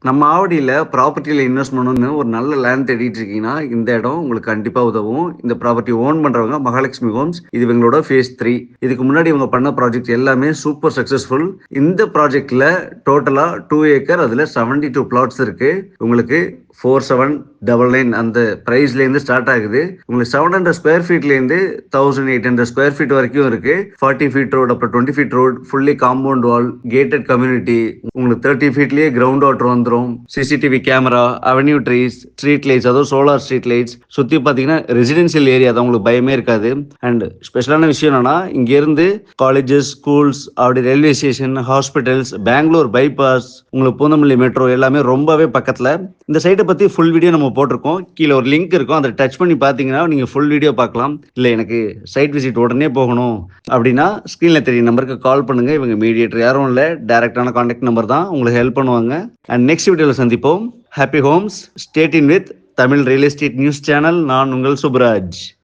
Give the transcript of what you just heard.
நம்ம ஆவடியில ப்ராப்பர்ட்டியில இன்வெஸ்ட் பண்ணணும்னு ஒரு நல்ல லேண்ட் தேடிட்டு இருக்கீங்கன்னா இந்த இடம் உங்களுக்கு கண்டிப்பா உதவும். இந்த ப்ராப்பர்ட்டி ஓன் பண்றவங்க மகாலட்சுமி ஹோம்ஸ். இது இவங்களோட ஃபேஸ் 3. இதுக்கு முன்னாடி இவங்க பண்ண ப்ராஜெக்ட் எல்லாமே சூப்பர் சக்சஸ்ஃபுல். இந்த ப்ராஜெக்ட்ல டோட்டலா 2 ஏக்கர், அதுல 72 பிளாட்ஸ் இருக்கு. உங்களுக்கு 4799 அந்த பிரைஸ்ல இருந்து ஸ்டார்ட் ஆகுது. உங்களுக்கு 700 ஸ்கொயர் ஃபீட்ல இருந்து 1800 ஸ்கொயர் ஃபீட் வரைக்கும் இருக்கு. 40 ஃபீட் ரோட், அப்புறம் 20 feet road, fully compound wall, gated community. உங்களுக்கு 30 ஃபீட்லயே கிரவுண்ட் வாட்டர் வந்துடும். CCTV camera, avenue trees, street lights, அதுவும் சோலார் ஸ்ட்ரீட் லைட்ஸ். சுத்தி பாத்தீங்கன்னா ரெசிடென்சியல் ஏரியா தான், உங்களுக்கு பயமே இருக்காது. அண்ட் ஸ்பெஷலான விஷயம் என்னன்னா, இங்க இருந்து காலேஜஸ், ஸ்கூல்ஸ், அப்படி railway station, hospitals, Bangalore bypass, உங்களுக்கு பூந்தமல்லி மெட்ரோ எல்லாமே ரொம்பவே பக்கத்துல. இந்த சைட்டை பத்தி ஃபுல் வீடியோ நம்ம போட்டிருக்கோம். கீழே ஒரு லிங்க் இருக்கும், அதை டச் பண்ணி பாத்தீங்கன்னா நீங்க ஃபுல் வீடியோ பார்க்கலாம். இல்ல எனக்கு சைட் விசிட் உடனே போகணும் அப்படின்னா ஸ்கிரீன்ல தெரிய நம்பருக்கு கால் பண்ணுங்க. இவங்க மீடியேட்டர் யாரும் இல்ல, டைரக்டான கான்டாக்ட் நம்பர் தான், உங்களுக்கு ஹெல்ப் பண்ணுவாங்க. அண்ட் நெக்ஸ்ட் வீடியோல சந்திப்போம். Happy homes, state in with Tamil real estate news channel. நான் உங்கள் சுப்ராஜ்.